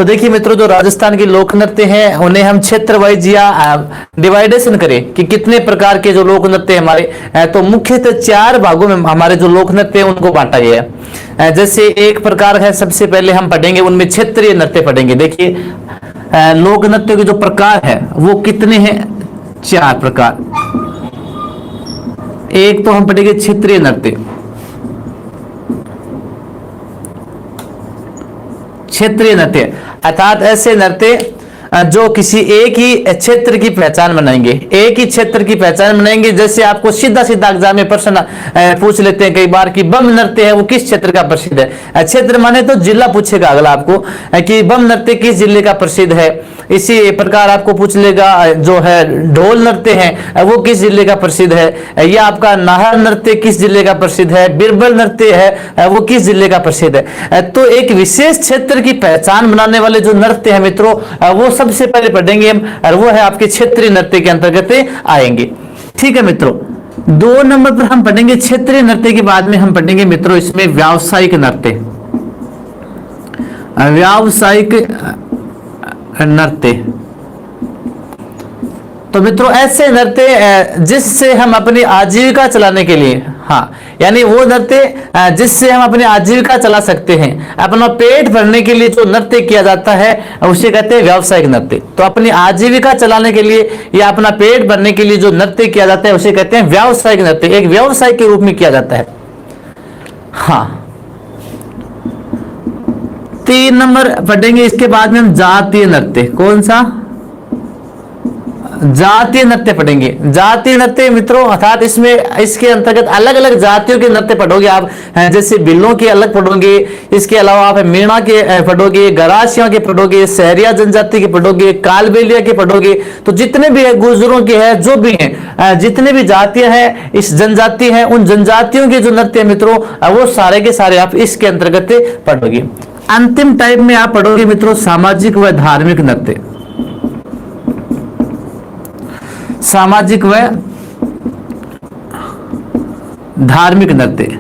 तो देखिए मित्रों, जो राजस्थान की लोक नृत्य हैं उन्हें हम क्षेत्र वाइज या डिवाइडेशन करें कि कितने प्रकार के जो लोक नृत्य हमारे, तो मुख्यतः 4 भागों में हमारे जो लोक नृत्य है उनको बांटा गया है। जैसे एक प्रकार है, सबसे पहले हम पढ़ेंगे उनमें क्षेत्रीय नृत्य पढ़ेंगे। देखिए लोक नृत्य के जो प्रकार है वो कितने हैं, 4 प्रकार। एक तो हम पढ़ेंगे क्षेत्रीय नृत्य। क्षेत्रीय नृत्य अर्थात ऐसे नृत्य जो किसी एक ही क्षेत्र की पहचान बनाएंगे, एक ही क्षेत्र की पहचान बनाएंगे। जैसे आपको सीधा सीधा एग्जाम में प्रश्न पूछ लेते हैं कई बार कि बम नृत्य है वो किस क्षेत्र का प्रसिद्ध है। क्षेत्र माने तो जिला पूछेगा अगला आपको कि बम नृत्य किस जिले का प्रसिद्ध है। इसी प्रकार आपको पूछ लेगा जो है ढोल नृत्य है वो किस जिले का प्रसिद्ध है, या आपका नाहर नृत्य किस जिले का प्रसिद्ध है, बिरबल नृत्य है वो किस जिले का प्रसिद्ध है। तो एक विशेष क्षेत्र की पहचान बनाने वाले जो नृत्य है मित्रों वो सबसे पहले पढ़ेंगे हम, और वो है आपके क्षेत्रीय नृत्य के अंतर्गत आएंगे। ठीक है मित्रों, 2 नंबर पर हम पढ़ेंगे क्षेत्रीय नृत्य के बाद में हम पढ़ेंगे मित्रों इसमें व्यावसायिक नृत्य। व्यावसायिक नृत्य तो मित्रों ऐसे नृत्य जिससे हम अपनी आजीविका चलाने के लिए, हाँ यानी वो नृत्य जिससे हम अपनी आजीविका चला सकते हैं, अपना पेट भरने के लिए जो नृत्य किया जाता है उसे कहते हैं व्यावसायिक नृत्य। तो अपनी आजीविका चलाने के लिए या अपना पेट भरने के लिए जो नृत्य किया जाता है उसे कहते हैं व्यावसायिक नृत्य, एक व्यवसाय के रूप में किया जाता है। हाँ 3 नंबर पढ़ेंगे इसके बाद में हम जातीय नृत्य। कौन सा, जातीय नृत्य पढ़ेंगे। जातीय नृत्य मित्रों अर्थात इसमें इसके अंतर्गत अलग अलग जातियों के नृत्य पढ़ोगे आप, जैसे बिल्लों के अलग पढ़ोगे, इसके अलावा आप मीणा के पढ़ोगे, गरासियों के पढ़ोगे, सहरिया जनजाति के पढ़ोगे, कालबेलिया के पढ़ोगे। तो जितने भी है गुर्जरों के है जो भी हैं, जितने भी जातियां हैं इस जनजाति है उन जनजातियों के जो नृत्य मित्रों वो सारे के सारे आप इसके अंतर्गत पढ़ोगे। अंतिम टाइप में आप पढ़ोगे मित्रों सामाजिक व धार्मिक नृत्य। सामाजिक व धार्मिक नृत्य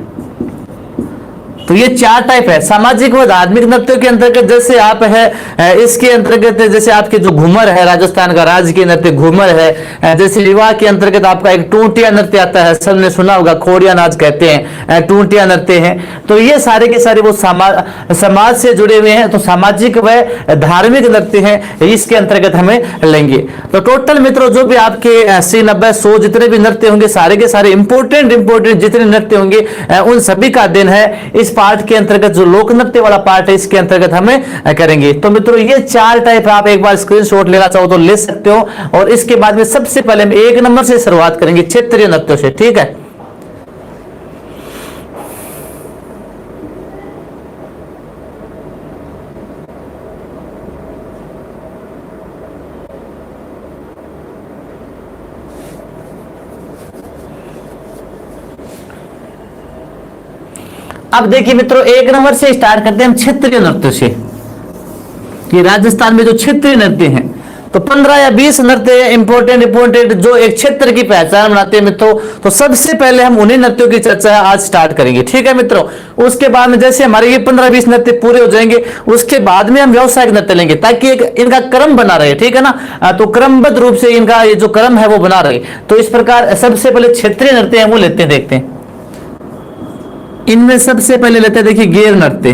तो ये 4 टाइप है। सामाजिक व धार्मिक नृत्यों के अंतर्गत जैसे आप है इसके अंतर्गत जैसे आपके जो घूमर है, राजस्थान का राजकीय नृत्य घूमर है। जैसे विवाह के अंतर्गत आपका एक टूटिया नृत्य आता है, सबने सुना होगा, खोड़िया नाच कहते हैं, टूटिया नृत्य है। तो ये सारे के सारे वो समाज से जुड़े हुए हैं, तो सामाजिक व धार्मिक नृत्य है इसके अंतर्गत हमें लेंगे। तो टोटल मित्रों जो भी आपके 80, 90, 100 जितने भी नृत्य होंगे सारे के सारे इंपोर्टेंट जितने नृत्य होंगे उन सभी का अध्ययन है इस पार्ट के अंतर्गत, जो लोक नृत्य वाला पार्ट है इसके अंतर्गत हमें करेंगे। तो मित्रों ये 4 टाइप आप एक बार स्क्रीनशॉट लेना चाहो तो ले सकते हो, और इसके बाद में सबसे पहले हम 1 नंबर से शुरुआत करेंगे क्षेत्रीय नृत्यों से। ठीक है, अब देखिए मित्रों 1 नंबर से स्टार्ट करते हैं हम क्षेत्रीय नृत्य से। कि राजस्थान में जो क्षेत्रीय नृत्य हैं तो 15 या 20 नृत्य इंपोर्टेंट जो एक क्षेत्र की पहचान बनाते हैं मित्रों। तो सबसे पहले हम उन्हीं नृत्यों की चर्चा आज स्टार्ट करेंगे। ठीक है मित्रों, उसके बाद में जैसे हमारे ये 15-20 नृत्य पूरे हो जाएंगे उसके बाद में हम व्यावसायिक नृत्य लेंगे ताकि एक इनका क्रम बना रहे। ठीक है ना, तो क्रमबद्ध रूप से इनका ये जो क्रम है वो बना रहे। तो इस प्रकार सबसे पहले क्षेत्रीय नृत्य है वो लेते हैं, देखते हैं। इनमें सबसे पहले लेते हैं देखिए गेर नृत्य।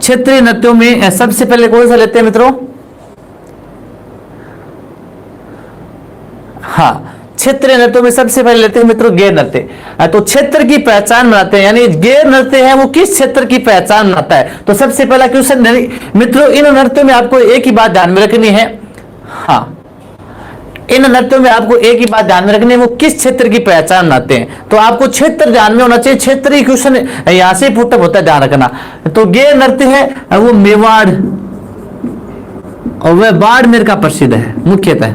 क्षेत्रीय नृत्यों में सबसे पहले कौन सा लेते हैं मित्रों? हाँ, क्षेत्रीय नृत्यों में सबसे पहले लेते हैं मित्रों गेर नृत्य। तो क्षेत्र की पहचान बनाते हैं, यानी गेर नृत्य है वो किस क्षेत्र की पहचान बनाता है। तो सबसे पहला क्वेश्चन मित्रों, इन नृत्यों में आपको एक ही बात ध्यान में रखनी है। हाँ, इन नृत्यों में आपको एक ही बात ध्यान में रखनी है, वो किस क्षेत्र की पहचान बनाते हैं। तो आपको क्षेत्र ध्यान में होना चाहिए, क्षेत्रीय क्वेश्चन यहां से पुटअप होता है, ध्यान रखना। तो गेर नृत्य है वो मेवाड़ और वह बाड़मेर का प्रसिद्ध है। मुख्यतः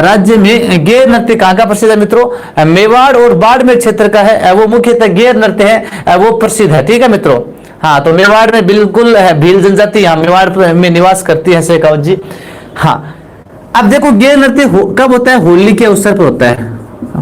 राज्य में गेर नृत्य कहां का प्रसिद्ध है मित्रों? मेवाड़ और बाड़मेर क्षेत्र का है वो मुख्यतः गेर नृत्य है वो प्रसिद्ध है। ठीक है मित्रों, हाँ तो मेवाड़ में बिल्कुल है भील जनजाति यहाँ मेवाड़ में निवास करती है शेखावत जी। हाँ, अब देखो गेर नृत्य कब होता है? होली के अवसर पर होता है।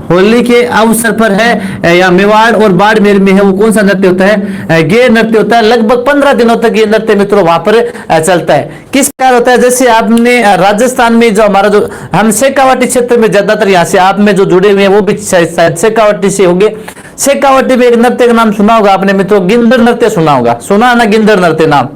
होली के अवसर पर है या मेवाड़ और बाड़मेर में है, वो कौन सा नृत्य होता है? गेर नृत्य होता है। लगभग 15 दिनों तक ये नृत्य मित्रों वहां पर चलता है। किस प्रकार होता है? जैसे आपने राजस्थान में जो हमारा जो हम शेखावाटी क्षेत्र में ज्यादातर यहाँ से आप में जो जुड़े हुए हैं वो भी शायद शेखावाटी से होंगे। शेखावाटी में एक नृत्य का नाम सुना होगा आपने मित्रों, गिंदर नृत्य सुना होगा, सुना ना गिंदर नृत्य नाम?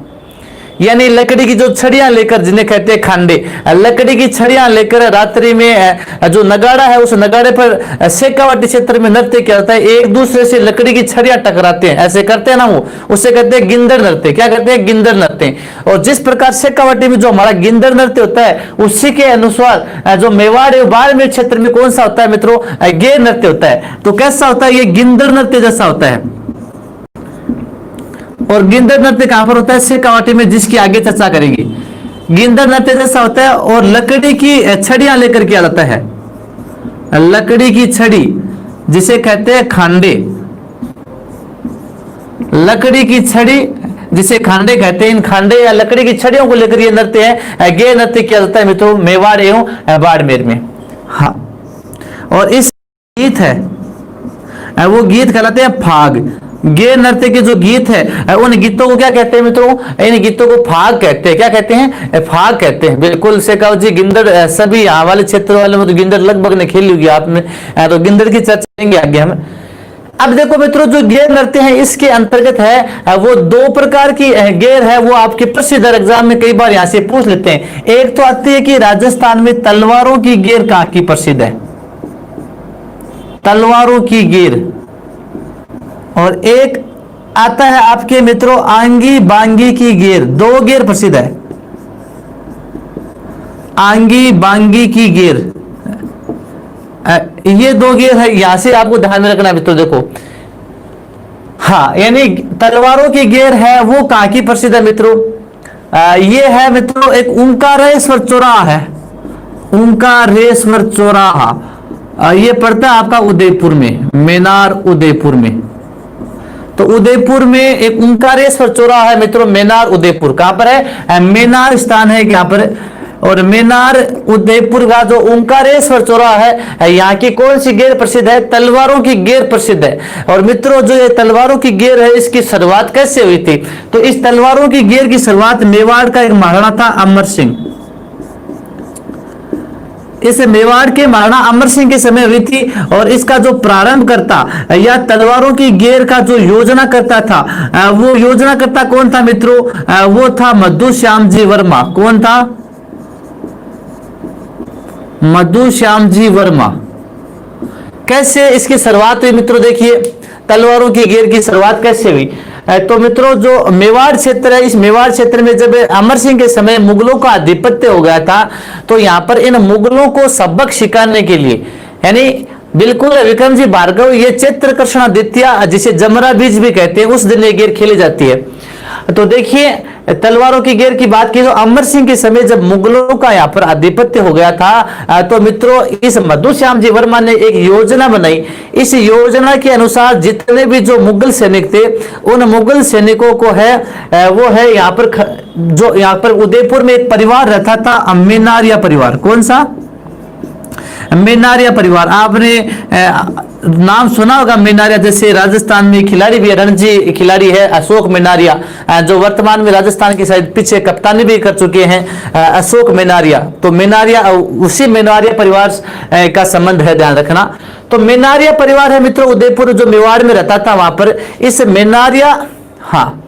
यानी लकड़ी की जो छड़ियां लेकर, जिन्हें कहते हैं खांडे, लकड़ी की छड़ियां लेकर रात्रि में जो नगाड़ा है उस नगाड़े पर शेखावाटी क्षेत्र में नृत्य किया जाता है। एक दूसरे से लकड़ी की छड़ियां टकराते हैं, ऐसे करते हैं ना, वो उससे कहते हैं गिंदर नृत्य। क्या कहते हैं? गिंदर नृत्य। और जिस प्रकार शेखावाटी में जो हमारा गिंदर नृत्य होता है, उसी के अनुसार जो मेवाड़ एवं बाड़मेर क्षेत्र में कौन सा होता है मित्रों? गेर नृत्य होता है। तो कैसा होता है? ये गिंदर नृत्य जैसा होता है। और गिंदर नृत्य कहां पर होता है? शेखावाटी में, जिसकी आगे चर्चा करेंगे। गिंदर नृत्य जैसा होता है और लकड़ी की छड़ियां लेकर किया जाता है। लकड़ी की छड़ी जिसे कहते हैं खांडे, लकड़ी की छड़ी जिसे खांडे कहते हैं, इन खांडे या लकड़ी की छड़ियों को लेकर यह नृत्य है, गेर नृत्य किया जाता है मित्रों मेवाड़ एवं बाड़मेर में। हाँ, और इस गीत है वो गीत कहलाते हैं फाग। गेर नृत्य के जो गीत है उन गीतों को क्या कहते हैं मित्रों? इन गीतों को फाग कहते हैं। क्या कहते हैं? फाग कहते हैं। बिल्कुल शेखावत जी, गिंदर सभी यहाँ वाले क्षेत्र वाले में तो गिंदर लगभग ने खेली होगी आपने, तो गिंदर की चर्चा करेंगे आगे हम। अब देखो मित्रों, जो गेर नृत्य है इसके अंतर्गत है वो दो प्रकार की गेर है, वो आपके प्रसिद्ध एग्जाम में कई बार यहाँ से पूछ लेते हैं। एक तो आती है कि राजस्थान में तलवारों की गेर कहाँ की प्रसिद्ध है? तलवारों की गेर। और एक आता है आपके मित्रों आंगी बांगी की गेर। दो गेर प्रसिद्ध है, आंगी बांगी की गेर। ये दो गेर है, यहां से आपको ध्यान में रखना मित्रों। देखो, हाँ, यानी तलवारों की गेर है वो कहां की प्रसिद्ध है मित्रों? ये है मित्रों एक ओंकारेश्वर चौराहा है, ओंकारेश्वर चौराहा। ये पड़ता है आपका उदयपुर में, मेनार उदयपुर में। तो उदयपुर में एक ओंकारेश्वर चौराहा है मित्रों, मेनार उदयपुर। कहां पर है? मेनार स्थान है यहाँ पर। और मेनार उदयपुर का जो ओंकारेश्वर चौराहा है, यहाँ की कौन सी गेर प्रसिद्ध है? तलवारों की गेर प्रसिद्ध है। और मित्रों, जो ये तलवारों की गेर है इसकी शुरुआत कैसे हुई थी? तो इस तलवारों की गेर की शुरुआत मेवाड़ का एक महाराणा था अमर सिंह, इस मेवाड़ के महाराणा अमर सिंह के समय हुई थी। और इसका जो प्रारंभ करता या तलवारों की गेर का जो योजना करता था, वो योजना करता कौन था मित्रों? वो था मधुश्याम जी वर्मा। कौन था? मधुश्याम जी वर्मा। कैसे इसकी शुरुआत हुई मित्रों? देखिए, तलवारों की गेर की शुरुआत कैसे हुई? तो मित्रों, जो मेवाड़ क्षेत्र है, इस मेवाड़ क्षेत्र में जब अमर सिंह के समय मुगलों का आधिपत्य हो गया था, तो यहाँ पर इन मुगलों को सबक सिखाने के लिए, यानी बिल्कुल विक्रम जी भार्गव, ये चैत्र कृष्णा द्वितीया जिसे जमरा बीज भी कहते हैं, उस दिन ये गेर खेली जाती है। तो देखिए, तलवारों की गेर की बात की तो अमर सिंह के समय जब मुगलों का यहाँ पर आधिपत्य हो गया था, तो मित्रों इस मधुश्याम जी वर्मा ने एक योजना बनाई। इस योजना के अनुसार जितने भी जो मुगल सैनिक थे, उन मुगल सैनिकों को है वो है यहाँ पर जो यहाँ पर उदयपुर में एक परिवार रहता था, मेनारिया परिवार। कौन सा? मेनारिया परिवार। आपने नाम सुना होगा मेनारिया, जैसे राजस्थान में खिलाड़ी भी है, रणजी खिलाड़ी है अशोक मेनारिया, जो वर्तमान में राजस्थान की साइड पीछे कप्तानी भी कर चुके हैं, अशोक मेनारिया। तो मेनारिया उसी मेनारिया परिवार का संबंध है, ध्यान रखना। तो मेनारिया परिवार है मित्रों उदयपुर, जो मेवाड़ में रहता था वहां पर। इस मेनारिया, हाँ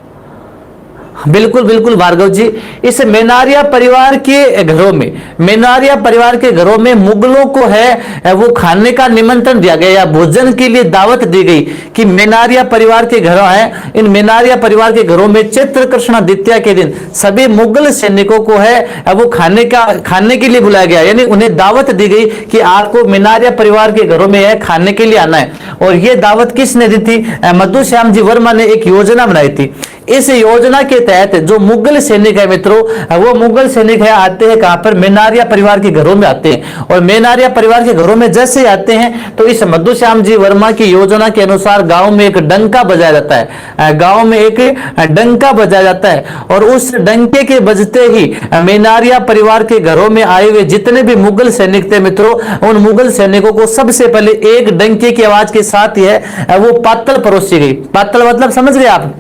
बिल्कुल बिल्कुल भार्गव जी, इस मेनारिया परिवार के घरों में, मेनारिया परिवार के घरों में मुगलों को है वो खाने का निमंत्रण दिया गया, या भोजन के लिए दावत दी गई कि मेनारिया परिवार के घर है, इन मेनारिया परिवार के घरों में चैत्र कृष्णा द्वितीया के दिन सभी मुगल सैनिकों को है वो खाने के लिए बुलाया गया, यानी उन्हें दावत दी गई कि आपको मेनारिया परिवार के घरों में है खाने के लिए आना है। और ये दावत किसने दी थी? मधुश्याम जी वर्मा ने एक योजना बनाई थी। इस योजना के तहत जो मुगल सैनिक है मित्रों, वो मुगल सैनिक है आते हैं कहां पर, मेनारिया परिवार के घरों में आते हैं। और मेनारिया परिवार के घरों में जैसे आते हैं तो इस मधुश्याम जी वर्मा की योजना के अनुसार गांव में एक डंका बजाया जाता है, गांव में एक डंका बजाया जाता है। और उस डंके के बजते ही मेनारिया परिवार के घरों में आए हुए जितने भी मुगल सैनिक थे मित्रों, उन मुगल सैनिकों को सबसे पहले एक डंके की आवाज के साथ ही है वो पातल परोसी गई। पातल मतलब समझ गए आप,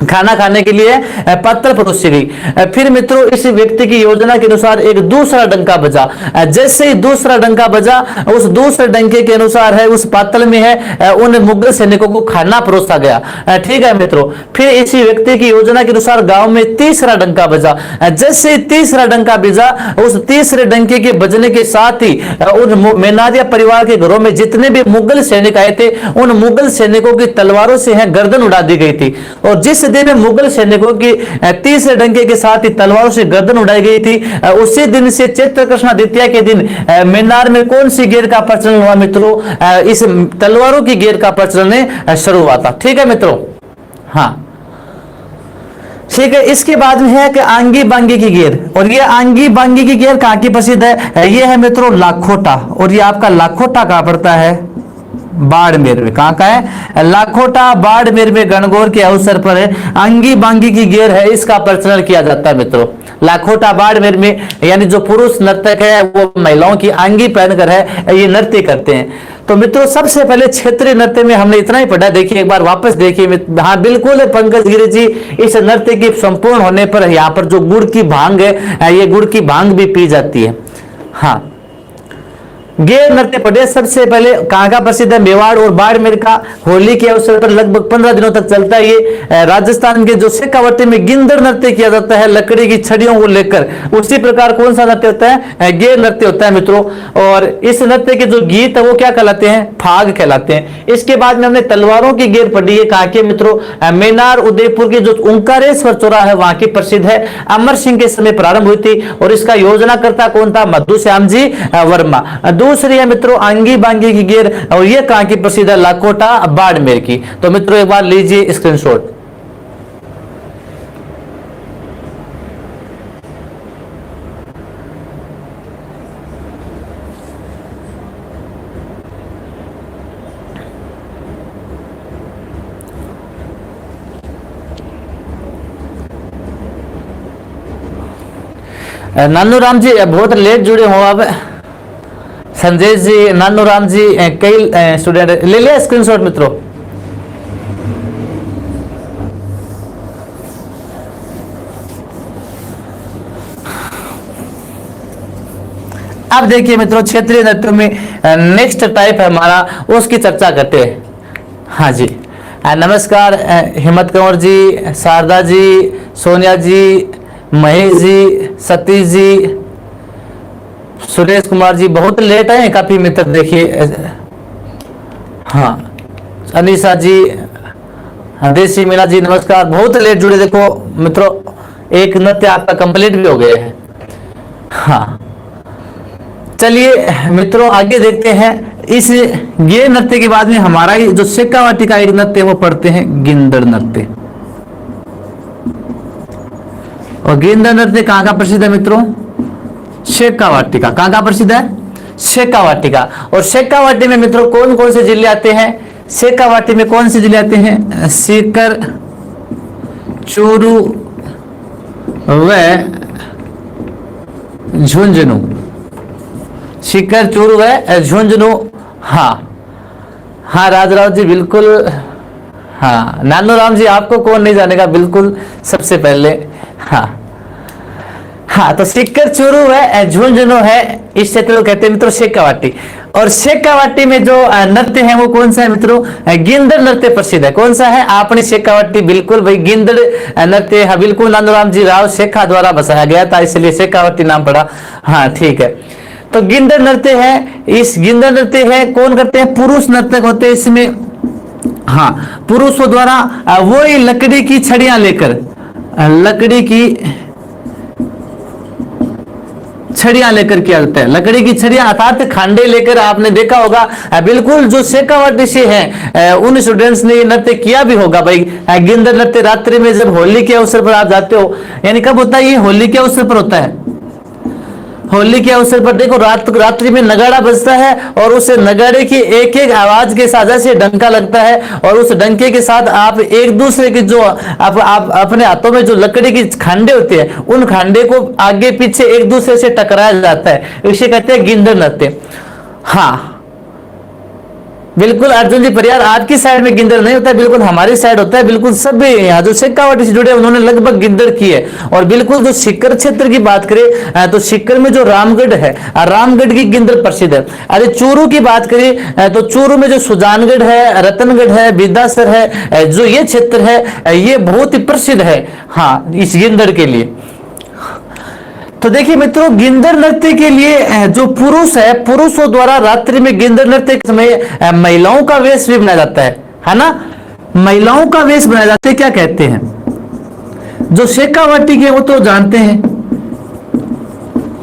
खाना खाने के लिए पत्तल परोसी गई। फिर मित्रों इस व्यक्ति की योजना के अनुसार एक दूसरा डंका बजा। जैसे ही दूसरा डंका बजा, उस दूसरे डंके के अनुसार है उस पातल में है उन मुगल सैनिकों को खाना परोसा गया। ठीक है मित्रों, फिर इसी व्यक्ति की योजना के अनुसार गांव में तीसरा डंका बजा। जैसे ही तीसरा डंका बजा, उस तीसरे डंके के बजने के साथ ही उन मेनारिया परिवार के घरों में जितने भी मुगल सैनिक आए थे, उन मुगल सैनिकों की तलवारों से है गर्दन उड़ा दी गई थी। और जिस दिन में मुगल सैनिकों की तीसरे डंके के साथ ही तलवारों से गर्दन उड़ाई गई थी, उसी दिन से चैत्र कृष्णा द्वितीया के दिन मेनार में कौन सी गेर का प्रचलन हुआ मित्रों, इस तलवारों की गेर का प्रचलन शुरू हुआ था। ठीक है मित्रों, हाँ ठीक है। इसके बाद में है कि आंगी बांगी की गेर, और ये आंगी बांगी की गेर कहां की प्रसिद्ध है, ये है मित्रों लाखोटा। और ये आपका लाखोटा कहां पड़ता है, बाड़मेर में। कहां का है, लाखोटा बाड़मेर में गणगौर के अवसर पर है आंगी बांगी की गेर है, इसका प्रचलन किया जाता है मित्रों। लाखोटा बाड़मेर में यानी जो पुरुष नर्तक है वो महिलाओं की आंगी पहनकर है ये नृत्य करते हैं। तो मित्रों सबसे पहले क्षेत्रीय नृत्य में हमने इतना ही पढ़ा। देखिए एक बार वापस देखिए, हाँ बिल्कुल पंकज गिरी जी, इस नृत्य की संपूर्ण होने पर यहाँ पर जो गुड़ की भांग है, ये गुड़ की भांग भी पी जाती है। हाँ, गेर नृत्य पढ़े। सबसे पहले कहां का प्रसिद्ध है, मेवाड़ और बाड़मेर का। होली के अवसर पर लगभग 15 दिनों तक चलता है ये। राजस्थान के जो शेखावाटी में गिंदड़ नृत्य किया जाता है लकड़ी की छड़ियों को लेकर, उसी प्रकार कौन सा नृत्य होता है, गेर नृत्य होता है मित्रों। और इस नृत्य के जो गीत है वो क्या कहलाते हैं, फाग कहलाते हैं। इसके बाद में हमने तलवारों की गेर पढ़ी है, कहां के मित्रों, मेनार उदयपुर के जो ओंकारेश्वर चौराहा है वहां की प्रसिद्ध है। अमर सिंह के समय प्रारंभ हुई थी और इसका योजनाकर्ता कौन था, मधुश्याम जी वर्मा। दूसरी है मित्रों आंगी बांगी की गेर, और यह कहां की प्रसिद्ध है, लाखोटा बाड़मेर की। तो मित्रों एक बार लीजिए स्क्रीनशॉट। नानू राम जी बहुत लेट जुड़े हो आप। संजय जी, नानू राम जी, कई स्टूडेंट ले लिया स्क्रीनशॉट मित्रों। अब देखिए मित्रों क्षेत्रीय नृत्यों में नेक्स्ट टाइप है हमारा, उसकी चर्चा करते हैं। हाँ जी, नमस्कार हिम्मत कंवर जी, शारदा जी, सोनिया जी, महेश जी, सतीश जी, सुरेश कुमार जी, बहुत लेट आए काफी मित्र। देखिए हाँ, अनीसा जी, देसी मीना जी नमस्कार, बहुत लेट जुड़े। देखो मित्रों एक नृत्य आपका कंप्लीट भी हो गया है। हाँ चलिए मित्रों आगे देखते हैं। इस ये नृत्य के बाद में हमारा जो शेखावाटी का एक नृत्य वो पढ़ते हैं गिंदड़ नृत्य। और गिंदड़ नृत्य कहां का प्रसिद्ध है मित्रों, शेखावाटी का। कहां का प्रसिद्ध है, शेखावाटी का। और शेखावाटी में मित्रों कौन कौन से जिले आते हैं, शेखावाटी में कौन से जिले आते हैं, सीकर, चूरू व झुंझुनू। सीकर, चूरू व झुंझुनू। हाँ हाँ राजराव जी बिल्कुल। हाँ नानू राम जी, आपको कौन नहीं जानेगा, बिल्कुल सबसे पहले। हाँ हाँ, तो सीकर, चूरू है, झुंझुनू है, इस क्षेत्र को कहते हैं मित्रों शेखावाटी। और शेखावाटी में जो नृत्य है वो कौन सा है मित्रों, गिंदड़ नृत्य प्रसिद्ध है। कौन सा है, आपने शेखावाटी, बिल्कुल भाई गिंदड़ नृत्य है, बिल्कुल नानूराम जी राव शेखा द्वारा बसाया गया था, इसलिए शेखावाटी नाम पड़ा। हाँ ठीक है, तो गिंदड़ नृत्य है। इस गिंदड़ नृत्य है कौन करते हैं, पुरुष नर्तक होते हैं इसमें। हाँ, पुरुषों द्वारा वो लकड़ी की छड़ियां लेकर, लकड़ी की छड़ियां लेकर किया जाता है, लकड़ी की छड़ियां अर्थात खांडे लेकर। आपने देखा होगा बिल्कुल जो शेखावाटी से हैं उन स्टूडेंट्स ने ये नृत्य किया भी होगा भाई। गिंदर नृत्य रात्रि में जब होली के अवसर पर आप जाते हो, यानी कब होता है ये? होली के अवसर पर होता है। होली के अवसर पर देखो रात्रि में नगाड़ा बजता है और उस नगाड़े की एक एक आवाज के साथ जैसे डंका लगता है और उस डंके के साथ आप एक दूसरे की जो आप अपने हाथों में जो लकड़ी की खांडे होते हैं उन खांडे को आगे पीछे एक दूसरे से टकराया जाता है, इसे कहते हैं गिंदर नृत्य। हाँ बिल्कुल अर्जुन जी परियार, आपकी साइड में गिंदर नहीं होता है, बिल्कुल हमारी साइड होता है। बिल्कुल सभी यहाँ जो शेखावाटी से जुड़े उन्होंने लगभग गिंदर की है। और बिल्कुल जो सीकर क्षेत्र की बात करें तो सीकर में जो रामगढ़ है, रामगढ़ की गिंदर प्रसिद्ध है। अरे चूरू की बात करें तो चूरू में जो सुजानगढ़ है, रतनगढ़ है, बिदासर है, जो ये क्षेत्र है ये बहुत ही प्रसिद्ध है हाँ इस गिंदर के लिए। तो देखिए मित्रों, गिंदर नृत्य के लिए जो पुरुष है, पुरुषों द्वारा रात्रि में गिंदर नृत्य के समय महिलाओं का वेश भी बनाया जाता है ना? महिलाओं का वेश बनाया जाता है, क्या कहते हैं? जो शेखावाटी के वो तो जानते हैं।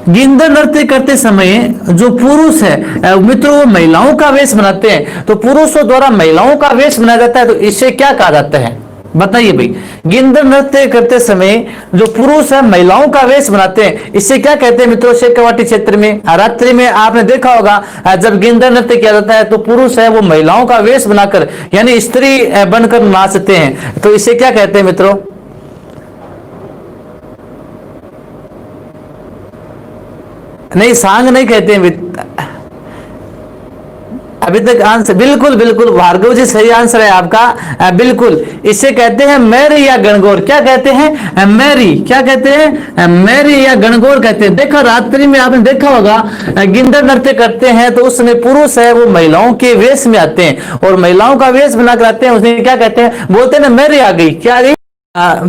गिंदर नृत्य करते समय जो पुरुष है मित्रों वो महिलाओं का वेश बनाते हैं, तो पुरुषों द्वारा महिलाओं का वेश बनाया जाता है, तो इसे क्या कहा जाता है बताइए भाई? गिंदर नृत्य करते समय जो पुरुष है महिलाओं का वेश बनाते हैं, इससे क्या कहते हैं मित्रों? शेखावाटी क्षेत्र में रात्रि में आपने देखा होगा जब गिंदर नृत्य किया जाता है तो पुरुष है वो महिलाओं का वेश बनाकर यानी स्त्री बनकर नाचते हैं, तो इसे क्या कहते हैं मित्रों? नहीं सांग नहीं कहते हैं अभी तक आंसर। बिल्कुल बिल्कुल भार्गव जी सही आंसर है आपका, बिल्कुल इसे कहते हैं मैरी या गणगौर। क्या कहते हैं? मैरी। क्या कहते हैं? मैरी या गणगौर कहते हैं। देखो रात्रि में आपने देखा होगा गिंदर नृत्य करते हैं तो उस समय पुरुष है वो महिलाओं के वेश में आते हैं और महिलाओं का वेश बनाकर आते हैं, उसमें क्या कहते हैं? बोलते हैं ना मैरी आ गई। क्या आ गई?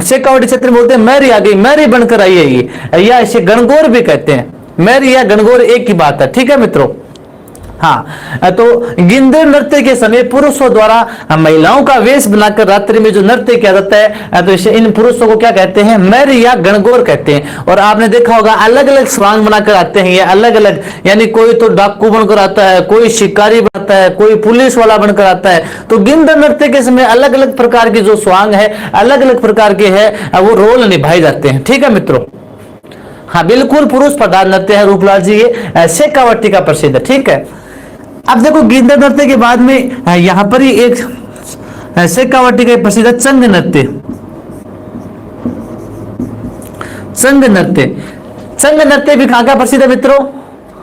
शेखावाटी क्षेत्र में बोलते हैं मैरी आ गई, मैरी बनकर आई है ये, या इसे गणगौर भी कहते हैं। मैरी या गणगौर एक ही बात है, ठीक है मित्रों। हाँ तो गिंदर नृत्य के समय पुरुषों द्वारा महिलाओं का वेश बनाकर रात्रि में जो नृत्य किया जाता है तो इसे इन पुरुषों को क्या कहते हैं? मैरी या गणगौर कहते हैं। और आपने देखा होगा अलग अलग स्वांग बनाकर आते हैं ये अलग अलग, यानी कोई तो डाकू बनकर आता है, कोई शिकारी बनता है, कोई पुलिस वाला बनकर आता है। तो गिंदर नृत्य के समय अलग अलग प्रकार के जो स्वांग है अलग अलग प्रकार के है वो रोल निभाए जाते हैं, ठीक है मित्रों। हाँ बिल्कुल पुरुष प्रधान नृत्य है रूपलाल जी, ये शेखावाटी का प्रसिद्ध है, ठीक है। अब देखो गिंदर नृत्य के बाद में यहां पर ही एक शेखावाटी का प्रसिद्ध चंग नृत्य। चंग नृत्य, चंग नृत्य भी कहां का प्रसिद्ध है मित्रों?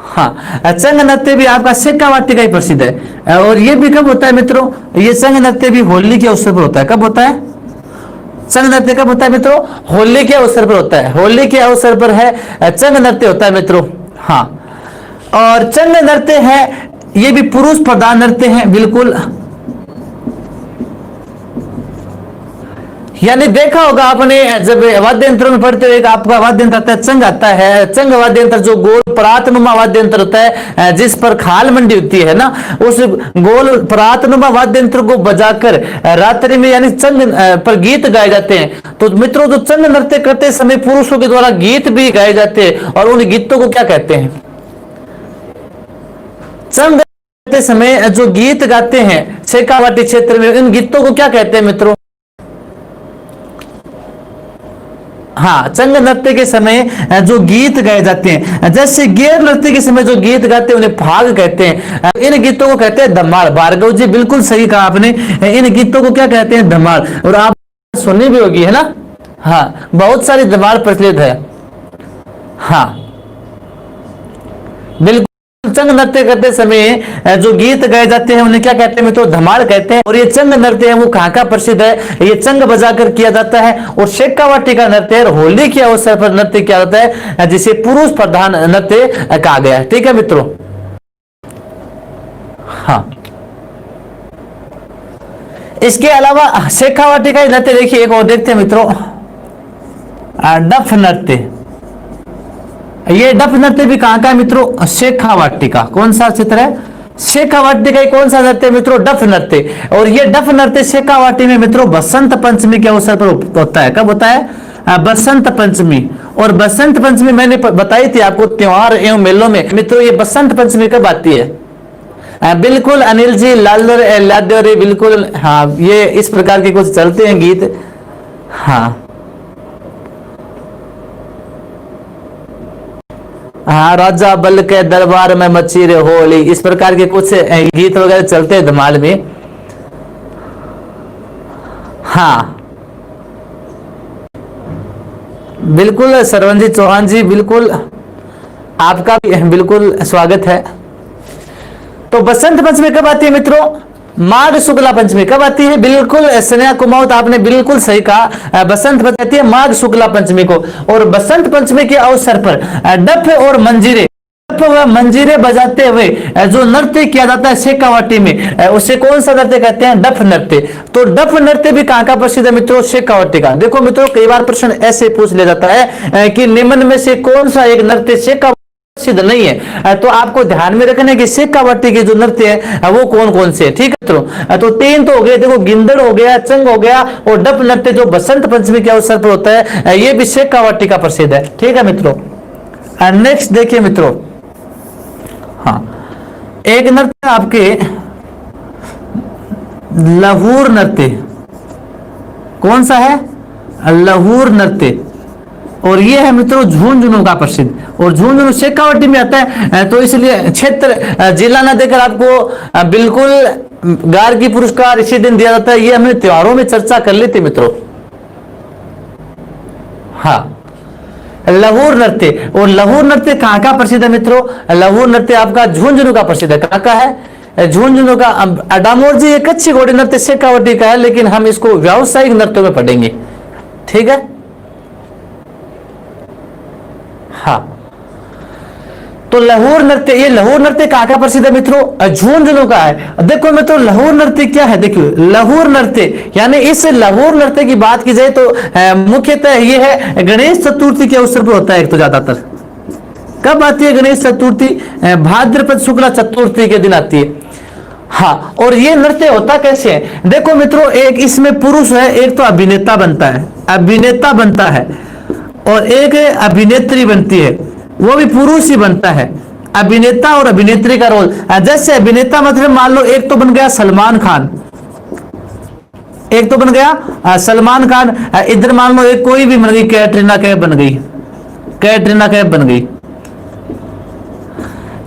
हाँ चंग नृत्य भी आपका शेखावाटी का ही प्रसिद्ध है। और ये भी कब होता है मित्रों? ये चंग नृत्य भी होली के अवसर पर होता है। कब होता है चंग नृत्य? कब होता है मित्रों? होली के अवसर पर होता है। होली के अवसर पर है चंग नृत्य होता है मित्रों। हाँ और चंग नृत्य है ये भी पुरुष प्रधान नृत्य है बिल्कुल। यानी देखा होगा आपने जब वाद्य यंत्रों में पढ़ते हुए आपका वाद्य यंत्र आता है चंग आता है। चंग वाद्य यंत्र जो गोल परातनुमा वाद्य यंत्र होता है जिस पर खाल मंडी होती है ना, उस गोल परातनुमा वाद्य यंत्र को बजाकर रात्रि में यानी चंग पर गीत गाए जाते हैं। तो मित्रों जो चंग नृत्य करते समय पुरुषों के द्वारा गीत भी गाए जाते हैं और उन गीतों को क्या कहते हैं? चंग करते समय जो गीत गाते हैं शेखावाटी क्षेत्र में इन गीतों को क्या कहते हैं मित्रों? हाँ चंग नृत्य के समय जो गीत गाए जाते हैं, जैसे गेर नृत्य के समय जो गीत गाते हैं उन्हें फाग कहते हैं। इन गीतों को कहते हैं धमाल। भार्गव जी बिल्कुल सही कहा आपने, इन गीतों को क्या कहते हैं? धमाल। और आप सुनी भी होगी है ना? हाँ बहुत सारी धमाल प्रचलित है। हाँ बिल्कुल चंग नृत्य करते समय जो गीत गाए जाते हैं उन्हें क्या कहते हैं मित्रों? धमाल कहते हैं। और ये चंग नृत्य है वो कहां का प्रसिद्ध है? ये चंग बजाकर किया जाता है और शेखावाटी का नृत्य है। होली के अवसर पर नृत्य किया जाता है जिसे पुरुष प्रधान नृत्य कहा गया है, ठीक है मित्रों। हाँ इसके अलावा शेखावाटी का नृत्य देखिए एक और देखते हैं मित्रों, डफ नृत्य। ये डफ नृत्य भी कहां का है मित्रों? शेखावाटी का। कौन सा क्षेत्र है? शेखावाटी का कौन सा नृत्य मित्रों? डफ नृत्य। और ये डफ नृत्य शेखावाटी में मित्रों बसंत पंचमी के अवसर पर होता है। कब होता है? बसंत पंचमी। और बसंत पंचमी मैंने बताई थी आपको त्योहार एवं मेलों में मित्रों, ये बसंत पंचमी कब आती है? बिल्कुल अनिल जी, लाल बिल्कुल, हाँ ये इस प्रकार के कुछ चलते हैं गीत। हाँ हाँ, राजा बल के दरबार में मची रे होली, इस प्रकार के कुछ गीत वगैरह चलते हैं धमाल में। हाँ बिल्कुल सरवनजीत चौहान जी, बिल्कुल आपका भी बिल्कुल स्वागत है। तो बसंत पंचमी कब आती है मित्रों? माघ शुक्ला पंचमी कब आती है? बिल्कुल स्नेहा कुमावत, आपने बिल्कुल सही कहा, बसंत पंचमी आती है माघ शुक्ला पंचमी को। और बसंत पंचमी के अवसर पर डफ और मंजीरे, मंजीरे बजाते हुए जो नृत्य किया जाता है शेखावाटी में, उसे कौन सा नृत्य कहते हैं? डफ नृत्य। तो डफ नृत्य भी कहां का प्रसिद्ध है मित्रों? शेखावाटी का। देखो मित्रों, कई बार प्रश्न ऐसे पूछ लिया जाता है कि निम्न में से कौन सा एक नृत्य शेखावाटी प्रसिद्ध नहीं है, तो आपको ध्यान में रखना है कि शेखावाटी के जो नृत्य है वो कौन कौन से, ठीक है मित्रों। तो तीन तो हो गए, देखो गिंदड़ हो गया, चंग हो गया, और डफ नृत्य जो बसंत पंचमी के अवसर पर होता है ये भी शेखावाटी का प्रसिद्ध है, ठीक है मित्रों। नेक्स्ट देखिए मित्रों, हाँ एक नृत्य आपके लहूर नृत्य, कौन सा है? लहूर नृत्य। और ये है मित्रों झुंझुनू का प्रसिद्ध, और झुंझुनू शेखावाटी में आता है, तो इसलिए क्षेत्र जिला ना देकर आपको बिल्कुल गार्गी पुरस्कार इसी दिन दिया जाता है। ये हमने त्योहारों में चर्चा कर ली थी मित्रों। हाँ लहूर नृत्य, और लहूर नृत्य कहां का प्रसिद्ध है मित्रों? लहूर नृत्य आपका झुंझुनू का प्रसिद्ध है। कहां का है? झुंझुनू का। डामोर जी एक अच्छी घोड़ी नृत्य शेखावाटी का है, लेकिन हम इसको व्यावसायिक नृत्यों में पढ़ेंगे, ठीक है। हाँ तो लहूर नृत्य, ये लहूर नृत्य कहां का प्रसिद्ध है मित्रों? झुंझुनू का है। देखो मित्रों लहूर नृत्य क्या है, देखिए लहूर नृत्य यानी इस लहूर नृत्य की बात की जाए तो मुख्यतः ये है गणेश चतुर्थी के अवसर पर होता है। एक तो ज्यादातर कब आती है गणेश चतुर्थी? भाद्रपद शुक्ला चतुर्थी के दिन आती है। हाँ, और ये नृत्य होता कैसे है? देखो मित्रों, एक इसमें पुरुष है, एक तो अभिनेता बनता है, अभिनेता बनता है, और एक अभिनेत्री बनती है, वो भी पुरुष ही बनता है। अभिनेता और अभिनेत्री का रोल, जैसे अभिनेता मतलब मान लो एक तो बन गया सलमान खान, एक तो बन गया सलमान खान, इधर मान लो एक कोई भी बन गई, कैटरीना कैफ बन गई, कैटरीना कैफ बन गई।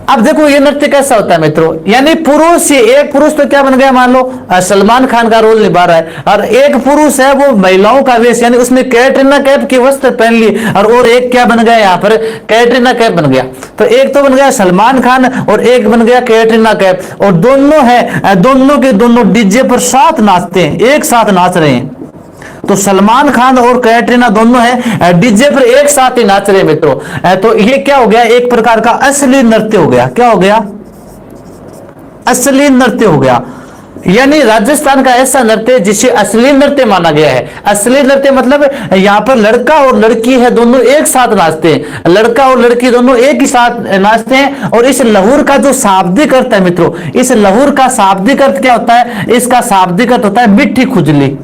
अब देखो ये नृत्य कैसा होता है मित्रों, यानी पुरुष, एक पुरुष तो क्या बन गया, मान लो सलमान खान का रोल निभा रहा है, और एक पुरुष है वो महिलाओं का वेश, यानी उसने कैटरीना कैफ की वस्त्र पहन ली, और एक क्या बन गया यहाँ पर? कैटरीना कैफ बन गया। तो एक तो बन गया सलमान खान और एक बन गया कैटरीना कैफ, और दोनों है, दोनों के दोनों डीजे पर साथ नाचते हैं, एक साथ नाच रहे हैं। तो सलमान खान और कैटरीना दोनों है डीजे पर एक साथ ही नाच रहे मित्रों। तो ये क्या हो गया? एक प्रकार का असली नृत्य हो गया। क्या हो गया? असली नृत्य हो गया। यानी राजस्थान का ऐसा नृत्य जिसे असली नृत्य माना गया है। असली नृत्य मतलब यहाँ पर लड़का और लड़की है, दोनों एक साथ नाचते हैं, लड़का और लड़की दोनों एक ही साथ नाचते हैं। और इस लहूर का जो शाब्दिक अर्थ है मित्रों, इस लहूर का शाब्दिक अर्थ क्या होता है? इसका शाब्दिक अर्थ होता है मिट्टी खुजली।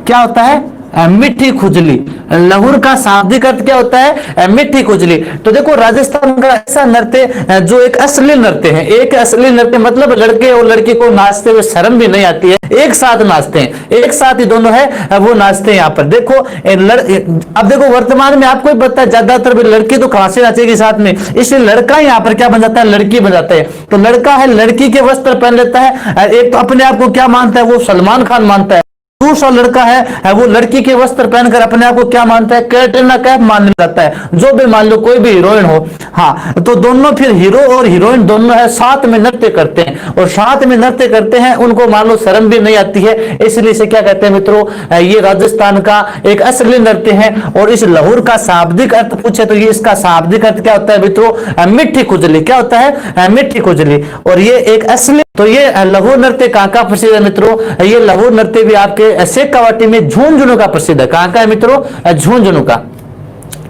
क्या होता है? मिट्टी खुजली। लहूर का शाब्दिक अर्थ क्या होता है? मिट्टी खुजली। तो देखो राजस्थान का ऐसा नृत्य जो एक असली नृत्य है, एक असली नृत्य मतलब लड़के और लड़की को नाचते हुए शर्म भी नहीं आती है, एक साथ नाचते हैं, एक साथ ही दोनों है वो नाचते हैं। यहाँ पर देखो अब देखो वर्तमान में आपको भी पता है ज्यादातर लड़की तो खांसी नाचेगी साथ में, इसलिए लड़का यहाँ पर क्या बन जाता है? लड़की बन जाता है। तो लड़का है लड़की के वस्त्र पहन लेता है, एक तो अपने आप को क्या मानता है? वो सलमान खान मानता है। दूसरा लड़का है वो लड़की के वस्त्र पहनकर अपने आप को क्या मानता है? कैटरीना कैफ मानने लगता है, जो भी मान लो कोई भी हीरोइन हो। हाँ, तो दोनों फिर हीरो और हीरोइन दोनों है साथ में नृत्य करते हैं, और साथ में नृत्य करते हैं, उनको मान लो शर्म भी नहीं आती है, इसलिए इसे क्या कहते हैं मित्रों? ये राजस्थान का एक असली नृत्य है। और इस लहूर का शाब्दिक अर्थ पूछे तो ये इसका शाब्दिक अर्थ क्या होता है मित्रों? मिट्टी खुजली। क्या होता है? मिट्टी खुजली। और ये एक असली, तो ये लहूर नृत्य कहाँ का प्रसिद्ध है मित्रों? ये लहूर नृत्य भी आपके शेखावाटी में झुंझुनू का प्रसिद्ध है। कहां का है मित्रों? झुंझुनू का।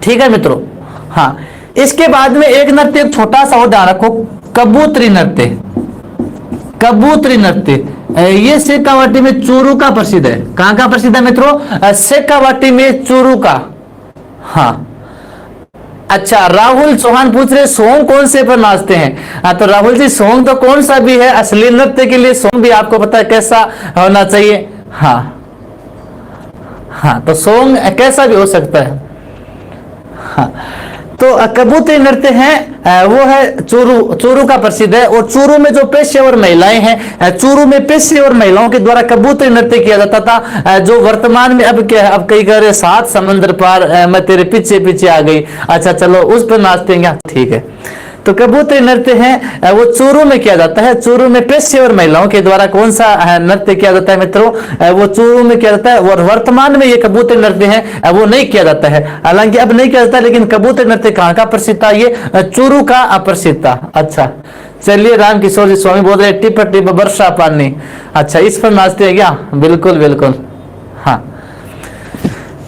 ठीक है मित्रों। हाँ, इसके बाद में एक नृत्य छोटा सा और ध्यान रखो, कबूतरी नृत्य। कबूतरी नृत्य ये शेखावाटी में चूरू का प्रसिद्ध है। कहां का प्रसिद्ध है मित्रों? शेखावाटी में चूरू का। हाँ, अच्छा, राहुल चौहान पूछ रहे सॉन्ग कौन से पर नाचते हैं। हाँ तो राहुल जी, सॉन्ग तो कौन सा भी है, असली नृत्य के लिए सॉन्ग भी आपको पता है कैसा होना चाहिए। हाँ हाँ, तो सॉन्ग कैसा भी हो सकता है। हाँ, तो कबूतरी नृत्य है वो है चूरू, चूरू का प्रसिद्ध है। और चूरू में जो पेशेवर महिलाएं हैं, चूरू में पेशेवर महिलाओं के द्वारा कबूतरी नृत्य किया जाता था, जो वर्तमान में अब क्या है, अब कई कह रहे सात समंदर पार मैं तेरे पीछे पीछे आ गई। अच्छा चलो उस पर नाचते हैं, ठीक है। तो कबूतरी नृत्य है वो चूरू में किया जाता है। चूरू में पेशेवर महिलाओं के द्वारा कौन सा नृत्य किया जाता है मित्रों, वो चूरू में किया जाता है। और वर्तमान में ये कबूतरी नृत्य है वो नहीं किया जाता है, हालांकि अब नहीं किया जाता, लेकिन कबूतरी नृत्य कहाँ का प्रसिद्ध था, ये चूरू का प्रसिद्ध था। अच्छा चलिए, राम किशोर जी स्वामी बोल रहे टिप टिप वर्षा पानी। अच्छा, इस पर नाचते हैं क्या, बिल्कुल बिल्कुल। हाँ,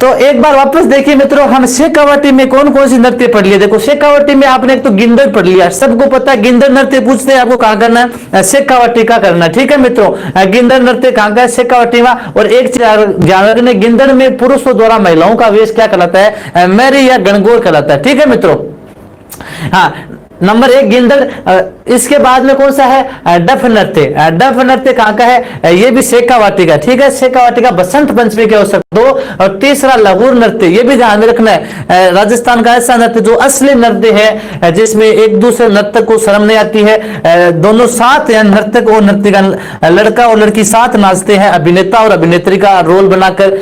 तो एक बार वापस देखिए मित्रों, हम शेखावटी में कौन कौन सी नृत्य पढ़ लिए। देखो शेखावटी में आपने एक तो गिंदड़ पढ़ लिया, सबको पता है गिंदड़ नृत्य पूछते हैं आपको कहां करना है, शेखावटी का करना है, ठीक है मित्रों। गिंदड़ नृत्य कहां का है, शेखावटी में। और एक ध्यान रखने, गिंदड़ में पुरुषों द्वारा महिलाओं का वेश क्या कहलाता है, मैरी या गणगौर कहलाता है, ठीक है मित्रों। हाँ, नंबर एक गिंदड़। इसके बाद में कौन सा है, डफ नृत्य। डफ नृत्य कहाँ का है, ये भी शेखावाटी का, ठीक है। शेखावाटी का बसंत पंचमी के अवसर दो। और तीसरा लघुर नृत्य, ये भी ध्यान में रखना है, राजस्थान का ऐसा नृत्य जो असली नृत्य है, जिसमें एक दूसरे नर्तक को शर्म नहीं आती है, दोनों साथ या नर्तक और नर्तकी का, लड़का और लड़की साथ नाचते हैं, अभिनेता और अभिनेत्री का रोल बनाकर।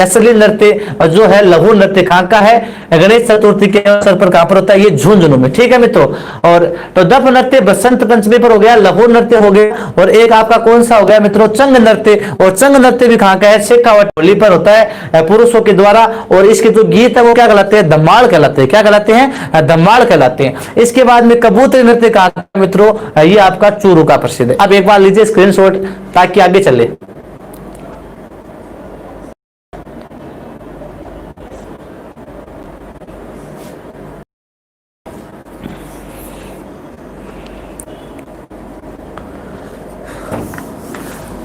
असली नृत्य जो है लघु नृत्य कहाँ का है, गणेश चतुर्थी के अवसर पर कहां पर होता है, ये झुंझुनू में, ठीक है मित्रों। और तो डफ नृत्य बसंत पंचमी पर हो गया, लघु नृत्य हो गया। और एक आपका कौन सा हो गया मित्रों, चंग नृत्य। और चंग नृत्य भी कहां का है, शेखावट होली पर होता है पुरुषों के द्वारा। और इसके जो गीत है वो क्या कहलाते हैं, धमाल कहलाते हैं। क्या कहलाते हैं, धमाल कहलाते हैं। इसके बाद में कबूतरी नृत्य कहा मित्रों, ये आपका चूरू का प्रसिद्ध है। अब एक बार लीजिए स्क्रीनशॉट ताकि आगे चले।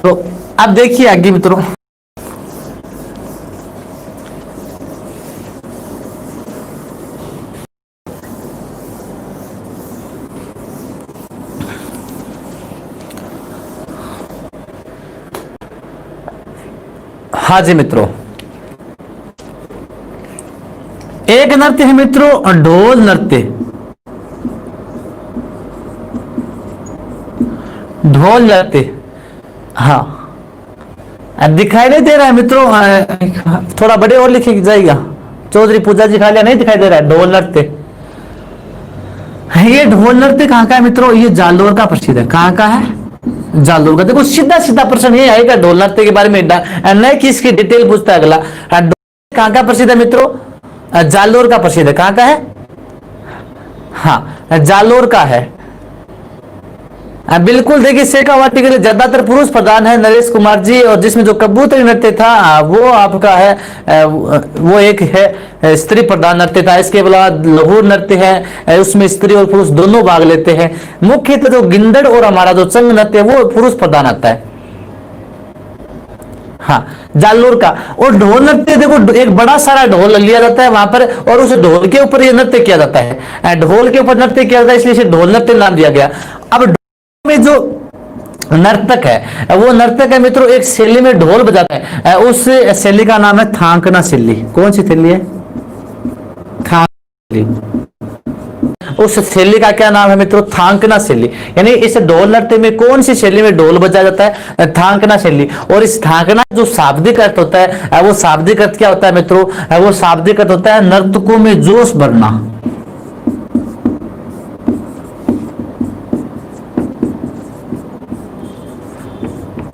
तो अब देखिए आगे मित्रों, हाँ जी मित्रों, एक नृत्य है मित्रों ढोल नृत्य। ढोल नृत्य, हाँ दिखाई नहीं दे रहा है मित्रों, थोड़ा बड़े और लिखे जाएगा। चौधरी पूजा जी खालिया नहीं दिखाई दे रहा है, ढोल नृत्य। ये ढोल नृत्य कहाँ का है मित्रों, ये जालोर का प्रसिद्ध है। कहाँ का है, जालोर का। देखो सीधा सीधा प्रश्न ये आएगा ढोल नृत्य के बारे में, न कि इसकी डिटेल पूछता है अगला। कहाँ का प्रसिद्ध है मित्रों, जालोर का प्रसिद्ध है। कहाँ का है, हाँ जालोर का है। बिल्कुल, देखिए शेखावाटी के लिए ज्यादातर पुरुष प्रधान है नरेश कुमार जी। और जिसमें जो कबूतरी नृत्य था वो आपका है, वो एक है स्त्री प्रधान नृत्य था। इसके अलावा लघु नृत्य है, उसमें स्त्री और पुरुष दोनों भाग लेते हैं। मुख्यतः जो गिंदड़ और हमारा जो चंग नृत्य है वो पुरुष प्रधान आता है, हाँ जालोर का। और ढोल नृत्य देखो, एक बड़ा सारा ढोल लिया जाता है वहां पर, और उस ढोल के ऊपर ये नृत्य किया जाता है। ढोल के ऊपर नृत्य किया जाता है, इसलिए इसे ढोल नृत्य नाम दिया गया। अब में जो नर्तक है वो नर्तक है मित्रों एक शैली में ढोल बजाता है, उस शैली का नाम है थांकना शैली। कौन सी शैली है, थांकना। उस शैली का क्या नाम है मित्रों, थांकना शैली। यानी इस ढोल नृत्य में कौन सी शैली में ढोल बजाया जाता है, थांकना शैली। और इस थांकना जो शाब्दिक अर्थ होता है, वो शाब्दिक अर्थ क्या होता है मित्रों, वो शाब्दिक अर्थ होता है नर्तकों में जोश भरना।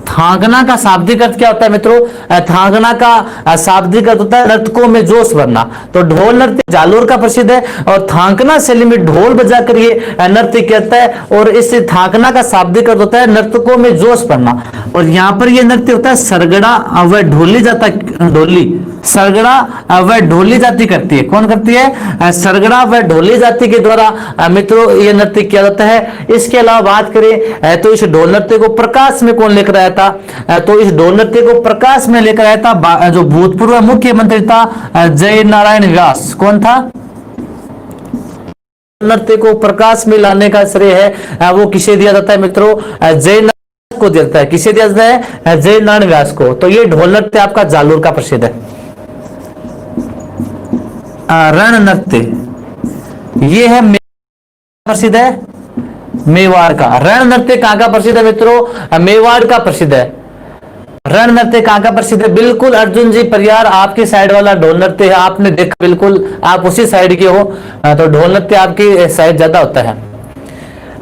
थांकना का शाब्दिक अर्थ क्या होता है मित्रों, थांकना का शाब्दिक अर्थ होता है नर्तकों में जोश भरना। तो ढोल नृत्य जालोर का प्रसिद्ध है, और थांकना शैली में ढोल बजाकर ये नृत्य करता है। और इस थांकना का शाब्दिक अर्थ होता है नर्तकों में जोश भरना। और यहाँ पर ये नृत्य होता है सरगड़ा व ढोली जाता, ढोली सरगड़ा व ढोली जाति करती है। कौन करती है, सरगड़ा व ढोली जाति के द्वारा मित्रों ये नृत्य किया जाता है। इसके अलावा बात करें तो इस ढोल नृत्य को प्रकाश में कौन लेकर आया था, तो इस ढोल नृत्य को प्रकाश में लेकर आया था जो भूतपूर्व मुख्यमंत्री था जय नारायण व्यास। कौन था, नृत्य को प्रकाश में लाने का श्रेय है वो किसे दिया जाता है मित्रों? जय नारायण को दिया जाता है। किसे दिया जाता है? जय नारायण व्यास को। तो ये ढोल नृत्य आपका जालोर का प्रसिद्ध है। रण नृत्य ये है प्रसिद्ध है मेवाड़ का। रण नृत्य कहां का प्रसिद्ध है मित्रों? मेवाड़ का प्रसिद्ध है। रण नृत्य कहां का प्रसिद्ध है? बिल्कुल अर्जुन जी परियार आपकी साइड वाला ढोल नृत्य है, आपने देखा, बिल्कुल आप उसी साइड के हो, तो ढोल नृत्य आपकी साइड ज्यादा होता है।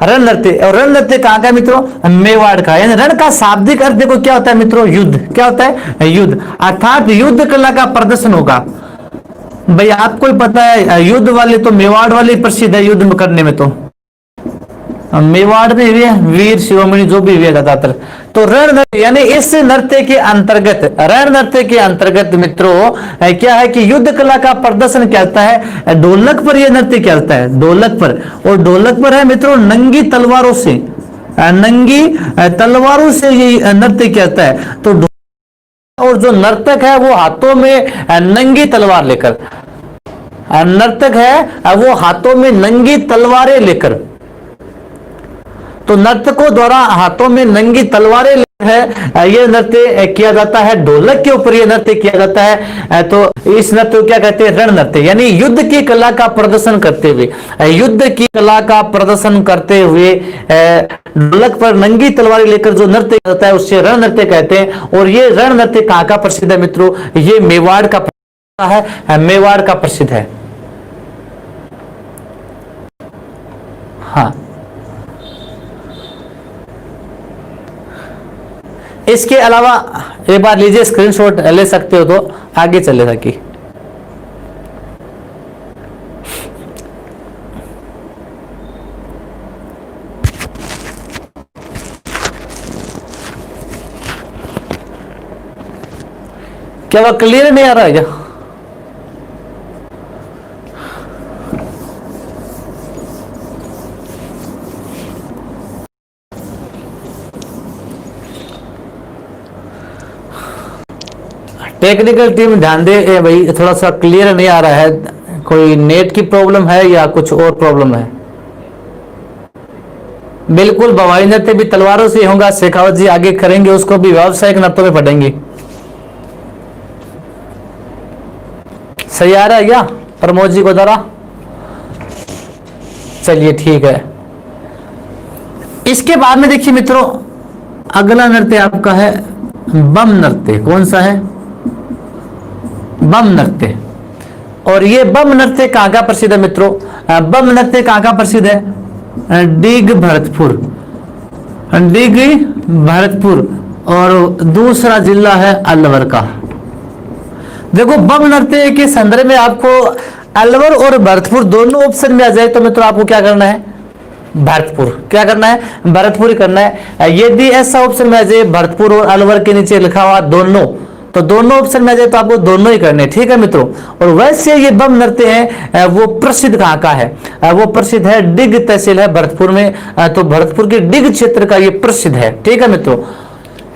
रण नृत्य, और रण नृत्य कहां का मित्रों? मेवाड़ का। यानी रण का शाब्दिक अर्थ देखो क्या होता है मित्रों? युद्ध। क्या होता है? युद्ध, अर्थात युद्ध कला का प्रदर्शन होगा। भाई आपको ही पता है युद्ध वाले तो मेवाड़ वाले प्रसिद्ध है युद्ध करने में। तो मेवाड़ में भी वीर शिरोमणि जो भी हुए ज्यादातर। तो रण नृत्य यानी इस नृत्य के अंतर्गत, रण नृत्य के अंतर्गत मित्रों क्या है कि युद्ध कला का प्रदर्शन कहता है। ढोलक पर यह नृत्य कहता है, ढोलक पर। और ढोलक पर है मित्रों नंगी तलवारों से, नंगी तलवारों से ये नृत्य कहता है। तो और जो नर्तक है वो हाथों में नंगी तलवार लेकर, नर्तक है वो हाथों में नंगी तलवारें लेकर, तो नर्तकों द्वारा हाथों में नंगी तलवारें है ये नृत्य किया जाता है। ढोलक के ऊपर ये नृत्य किया जाता है। तो इस नृत्य को क्या कहते हैं? रण नृत्य। यानी युद्ध की कला का प्रदर्शन करते हुए, युद्ध की कला का प्रदर्शन करते हुए ढोलक पर नंगी तलवारें लेकर जो नृत्य होता है उससे रण नृत्य कहते हैं। और ये रण नृत्य कहां का प्रसिद्ध है मित्रों? ये मेवाड़ का है, मेवाड़ का प्रसिद्ध है। हाँ, इसके अलावा एक बार लीजिए, स्क्रीनशॉट ले सकते हो तो आगे चले सकी। क्या वह क्लियर नहीं आ रहा है क्या? टेक्निकल टीम ध्यान दे भाई, थोड़ा सा क्लियर नहीं आ रहा है। कोई नेट की प्रॉब्लम है या कुछ और प्रॉब्लम है? बिल्कुल बवाई नृत्य भी तलवारों से होगा, शेखावत जी आगे करेंगे, उसको भी व्यावसायिक नृत्यों में पढ़ेंगे। सही आ रहा है क्या प्रमोद जी को जरा? चलिए ठीक है। इसके बाद में देखिए मित्रों, अगला नृत्य आपका है बम नृत्य। कौन सा है? बम नृत्य। और ये बम नृत्य कहां का प्रसिद्ध है मित्रों? बम नृत्य कहां का प्रसिद्ध है? डिग भरतपुर, डिग भरतपुर। और दूसरा जिला है अलवर का। देखो बम नृत्य के संदर्भ में आपको अलवर और भरतपुर दोनों ऑप्शन में आ जाए तो मित्रों आपको क्या करना है? भरतपुर। क्या करना है? भरतपुर करना है। यदि ऐसा ऑप्शन में आ जाए भरतपुर और अलवर के नीचे लिखा हुआ दोनों, तो दोनों ऑप्शन में आ जाए तो आपको दोनों ही करने, ठीक है मित्रों। और वैसे ये बम नृत्य है वो प्रसिद्ध कहां का है? वो प्रसिद्ध है डिग तहसील है भरतपुर में। तो भरतपुर के डिग क्षेत्र का ये प्रसिद्ध है, ठीक है मित्रों।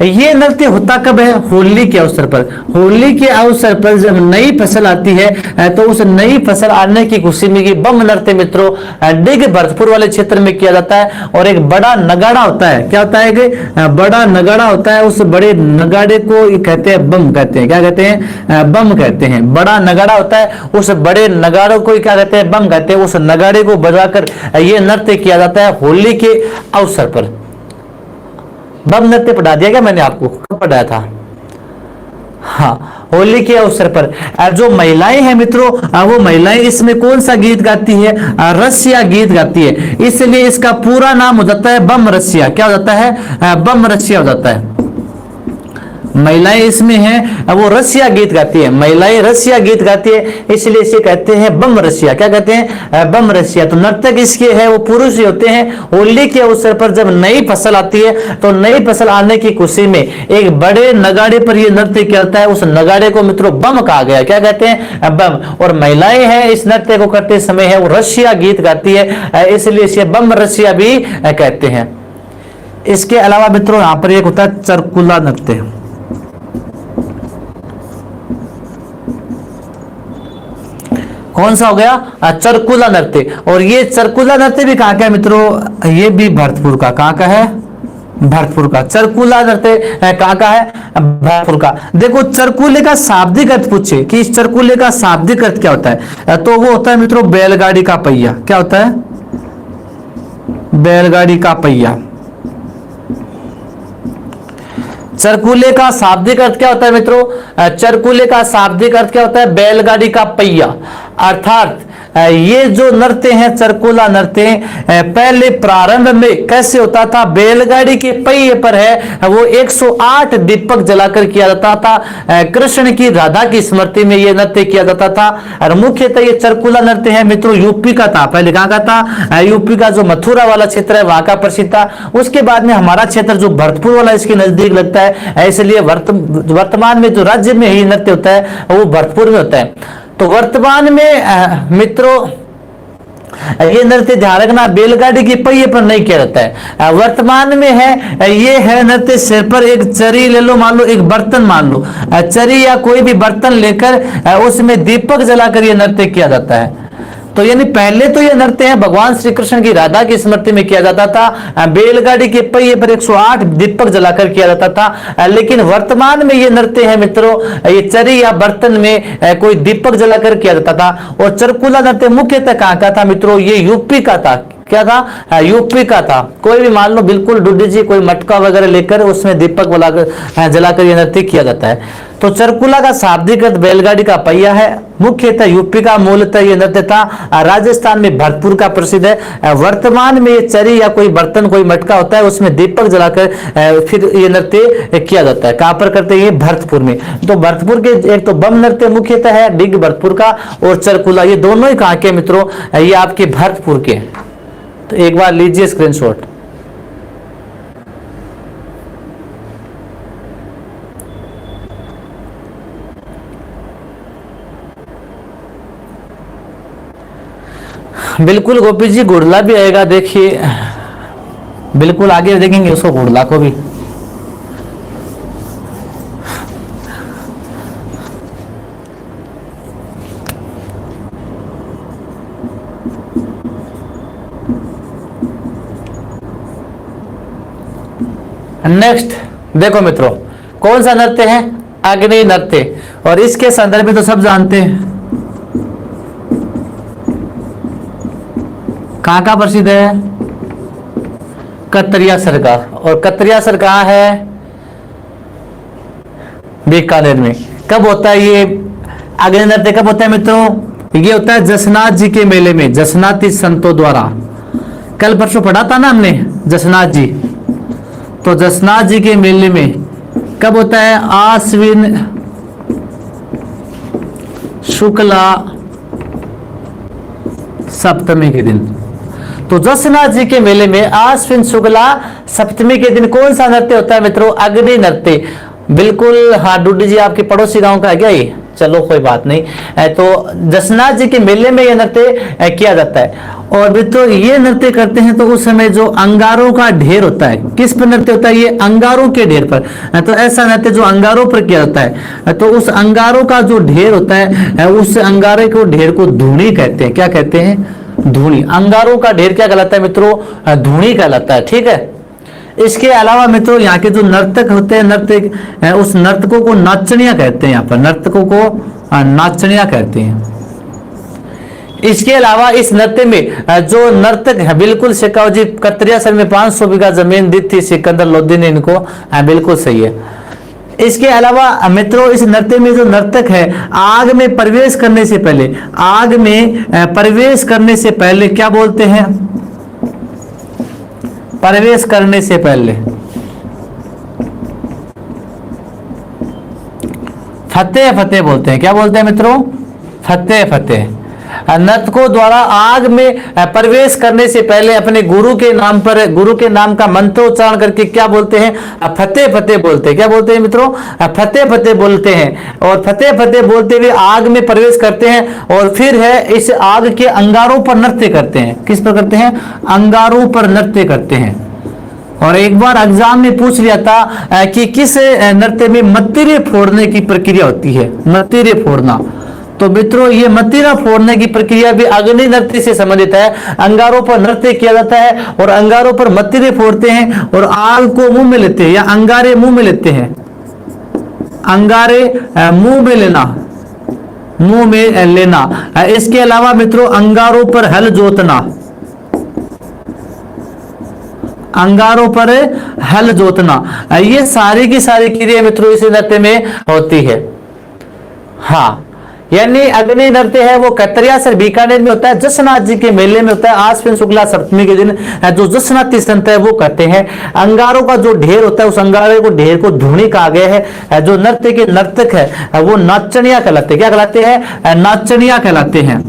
ये नृत्य होता कब है? होली के अवसर पर। होली के अवसर पर जब नई फसल आती है तो उस नई फसल आने की खुशी में ये बम नृत्य मित्रों डिग भरतपुर वाले क्षेत्र में किया जाता है। और एक बड़ा नगाड़ा होता है। क्या होता है कि बड़ा नगाड़ा होता है, उस बड़े नगाड़े को कहते हैं बम कहते हैं। क्या कहते हैं? बम कहते हैं। बड़ा नगाड़ा होता है, उस बड़े नगाड़ों को क्या कहते हैं? बम कहते हैं। उस नगाड़े को बजाकर यह नृत्य किया जाता है होली के अवसर पर। बम नृत्य पढ़ा दिया क्या मैंने आपको? कब पढ़ाया था? हाँ, होली के अवसर पर। जो महिलाएं हैं मित्रों वो महिलाएं इसमें कौन सा गीत गाती है? रसिया गीत गाती है। इसलिए इसका पूरा नाम हो जाता है बम रसिया। क्या हो जाता है? बम रसिया हो जाता है। महिलाएं इसमें हैं वो रसिया गीत गाती है, महिलाएं रसिया गीत गाती है, इसलिए इसे कहते हैं बम रसिया। क्या कहते हैं? बम रसिया। तो नर्तक इसके है वो पुरुष ही होते हैं। होली के अवसर पर जब नई फसल आती है तो नई फसल आने की खुशी में एक बड़े नगाड़े पर यह नृत्य करता है। उस नगाड़े को मित्रों बम कहा गया। क्या कहते हैं? बम। और महिलाएं हैं इस नृत्य को करते समय है वो रसिया गीत गाती है, इसलिए इसे बम रसिया भी कहते हैं। इसके अलावा मित्रों यहां पर एक होता है चरकुला नृत्य। कौन सा हो गया? चरकुला नृत्य। और ये चरकुला नृत्य भी कहाँ का है मित्रों? ये भी भरतपुर का। कहाँ का है? भरतपुर का। चरकुला नृत्य कहाँ का है? भरतपुर का। देखो चरकुले का शाब्दिक अर्थ पूछे कि इस चरकुले का शाब्दिक अर्थ क्या होता है, तो वो होता है मित्रों बैलगाड़ी का पहिया। क्या होता है? बैलगाड़ी का पहिया। चरकुले का शाब्दिक अर्थ क्या होता है मित्रों? चरकुले का शाब्दिक अर्थ क्या होता है? बैलगाड़ी का पहिया। अर्थात ये जो नृत्य है चरकुला नृत्य पहले प्रारंभ में कैसे होता था? बैलगाड़ी के पहिए पर है वो 108 दीपक जलाकर किया जाता था। कृष्ण की राधा की स्मृति में ये नृत्य किया जाता था। और मुख्यतः ये चरकुला नृत्य है मित्रों यूपी का था। पहले कहाँ का था? यूपी का जो मथुरा वाला क्षेत्र है वहां का प्रसिद्ध था। उसके बाद में हमारा क्षेत्र जो भरतपुर वाला इसके नजदीक लगता है, इसलिए वर्तमान में जो राज्य में ही नृत्य होता है वो भरतपुर में होता है। तो वर्तमान में मित्रों ये नृत्य ध्यान रखना बैलगाड़ी के पहिए पर नहीं किया जाता है। वर्तमान में है ये है नृत्य सिर पर एक चरी ले लो, मान लो एक बर्तन मान लो, चरी या कोई भी बर्तन लेकर उसमें दीपक जलाकर ये नृत्य किया जाता है। तो यानी पहले तो ये नृत्य है भगवान श्री कृष्ण की राधा की स्मृति में किया जाता था। बैलगाड़ी के पहिए पर 108 दीपक जलाकर किया जाता था। लेकिन वर्तमान में ये नृत्य है मित्रों ये चरी या बर्तन में कोई दीपक जलाकर किया जाता था। और चरकुला नृत्य मुख्यतः कहाँ का था मित्रों? ये यूपी का था। क्या था? यूपी का था। कोई भी मान लो बिल्कुल डुडी जी कोई मटका वगैरह लेकर उसमें दीपक जलाकर यह नृत्य किया जाता है। तो चरकुला का शाब्दिक अर्थ बैलगाड़ी का पहिया है। मुख्यतः यूपी का मूलतः ये नृत्य था। राजस्थान में भरतपुर का प्रसिद्ध है। वर्तमान में ये चरी या कोई बर्तन कोई मटका होता है उसमें दीपक जलाकर फिर ये नृत्य किया जाता है। कहां पर करते हैं? भरतपुर में। तो भरतपुर के एक तो बम नृत्य मुख्यतः है डिग भरतपुर का, और चरकुला ये दोनों ही कहां के मित्रों? ये आपके भरतपुर के। तो एक बार लीजिए स्क्रीनशॉट। बिल्कुल गोपी जी गुड़ला भी आएगा, देखिए बिल्कुल आगे देखेंगे उसको गुड़ला को भी। नेक्स्ट देखो मित्रों कौन सा नृत्य है? अग्नि नृत्य। और इसके संदर्भ में तो सब जानते हैं कहां का प्रसिद्ध है? कतरिया सरकार। और कतरिया सर कहां है? बीकानेर में। कब होता है ये अग्नि नृत्य? कब होता है मित्रों? ये होता है जसनाथ जी के मेले में, जसनाथी संतों द्वारा। कल परसों पढ़ा था ना हमने जसनाथ जी। तो जसनाथ जी के मेले में कब होता है? आश्विन शुक्ला सप्तमी के दिन। तो जसनाथ जी के मेले में आश्विन शुक्ला सप्तमी के दिन कौन सा नृत्य होता है मित्रों? अग्नि नृत्य। बिल्कुल हाँ डूडी जी आपके पड़ोसी गांव का है क्या ये? चलो कोई बात नहीं। तो जसनाथ जी के मेले में यह नृत्य किया जाता है। और मित्रों ये नृत्य करते हैं तो उस समय जो अंगारों का ढेर होता है, किस पर नृत्य होता है? ये अंगारों के ढेर पर। तो ऐसा नृत्य जो अंगारों पर किया जाता है, तो उस अंगारों का जो ढेर होता है उस अंगारे को ढेर को धूणी कहते हैं। क्या कहते हैं? धूणी। अंगारों का ढेर क्या कहलाता है मित्रों? धूणी कहलाता है। ठीक है। इसके अलावा मित्रों यहाँ के जो नर्तक होते हैं, नर्तक उस नर्तकों को नाचनिया कहते हैं। यहाँ पर नर्तकों को नाचनिया कहते हैं। इसके अलावा इस नृत्य में जो नर्तक है बिल्कुल शेखावत जी कतरिया सर में 500 बीघा जमीन दी थी सिकंदर लोधी ने इनको, बिल्कुल सही है। इसके अलावा मित्रों इस नृत्य में जो नर्तक है आग में प्रवेश करने से पहले, आग में प्रवेश करने से पहले क्या बोलते हैं? प्रवेश करने से पहले फतेह फतेह बोलते हैं। क्या बोलते हैं मित्रों? फतेह फतेह। नर्तकों द्वारा आग में प्रवेश करने से पहले अपने गुरु के नाम पर, गुरु के नाम का मंत्रोच्चारण करके क्या बोलते हैं? फतेह फतेह बोलते हैं। क्या बोलते हैं मित्रों? फतेह फतेह बोलते हैं। और फतेह फतेह बोलते हुए आग में प्रवेश करते हैं और फिर है इस आग के अंगारों पर नृत्य करते हैं। किस पर करते हैं? अंगारों पर नृत्य करते हैं। और एक बार एग्जाम में पूछ लिया था कि किस नृत्य में मत्तीरे फोड़ने की प्रक्रिया होती है? मत्तीरे फोड़ना। तो तो मित्रों ये मतीरा फोड़ने की प्रक्रिया भी अग्नि नृत्य से संबंधित है। अंगारों पर नृत्य किया जाता है और अंगारों पर मतीरे फोड़ते हैं और आग को मुंह में लेते हैं या अंगारे मुंह में लेते हैं। अंगारे मुंह में लेना, मुंह में लेना। इसके अलावा मित्रों अंगारों पर हल जोतना, अंगारों पर हल जोतना, ये सारी की सारी क्रिया मित्रों इस नृत्य में होती है। हाँ, यानी अग्नि नृत्य है वो कतरियासर बीकानेर में होता है, जसनाथ जी के मेले में होता है। आश्विन शुक्ला सप्तमी के दिन जो जसनाथी संत है वो करते हैं। अंगारों का जो ढेर होता है उस अंगारे को ढेर को धूनी कहा गया है। जो नृत्य के नर्तक है वो नाचनिया कहलाते हैं। क्या कहलाते हैं? नाचनिया कहलाते हैं।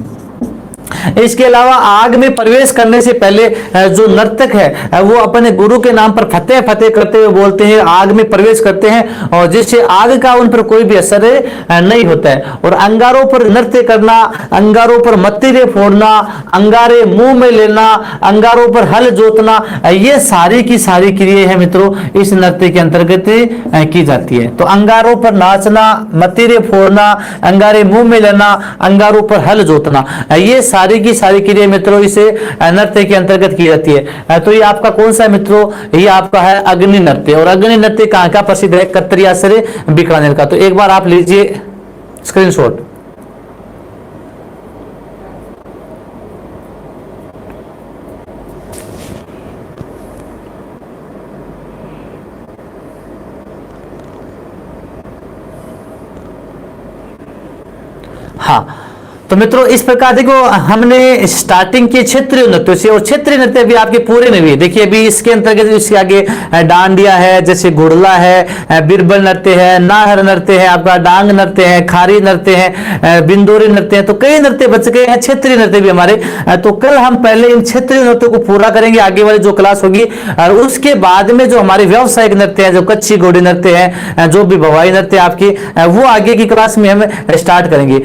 इसके अलावा आग में प्रवेश करने से पहले जो नर्तक है वो अपने गुरु के नाम पर फतेह फतेह करते हुए बोलते हैं, आग में प्रवेश करते हैं और जिससे आग का उन पर कोई भी असर नहीं होता है। और अंगारों पर नृत्य करना, अंगारों पर मतीरे फोड़ना, अंगारे मुंह में लेना, अंगारों पर हल जोतना, ये सारी की सारी क्रियाएं हैं मित्रों इस नृत्य के अंतर्गत की जाती है। तो अंगारों पर नाचना, मतीरे फोड़ना, अंगारे मुंह में लेना, अंगारों पर हल जोतना, ये सारी की सारी क्रिया मित्रों इसे नृत्य के अंतर्गत की जाती है। तो ये आपका कौन सा है मित्रों? ये आपका है अग्नि नृत्य। और अग्नि नृत्य कहां का प्रसिद्ध है? कतरियासर बीकानेर का। तो एक बार आप लीजिए स्क्रीनशॉट। हाँ, तो मित्रों इस प्रकार देखो हमने स्टार्टिंग की क्षेत्रीय नृत्य से, और क्षेत्रीय नृत्य भी आपके पूरे में भी देखिए अभी इसके अंतर्गत इसके आगे डांडिया है, जैसे गुड़ला है, बिरबल नृत्य है, नाहर नृत्य है, आपका डांग नृत्य है, खारी नृत्य है, बिंदोरी नृत्य है। तो कई नृत्य बच गए हैं, क्षेत्रीय नृत्य भी हमारे। तो कल हम पहले इन क्षेत्रीय नृत्यों को पूरा करेंगे, आगे वाली जो क्लास होगी। और उसके बाद में जो हमारे व्यावसायिक नृत्य है, जो कच्ची घोड़ी नृत्य है, जो भी भवाई नृत्य आपकी, वो आगे की क्लास में हम स्टार्ट करेंगे।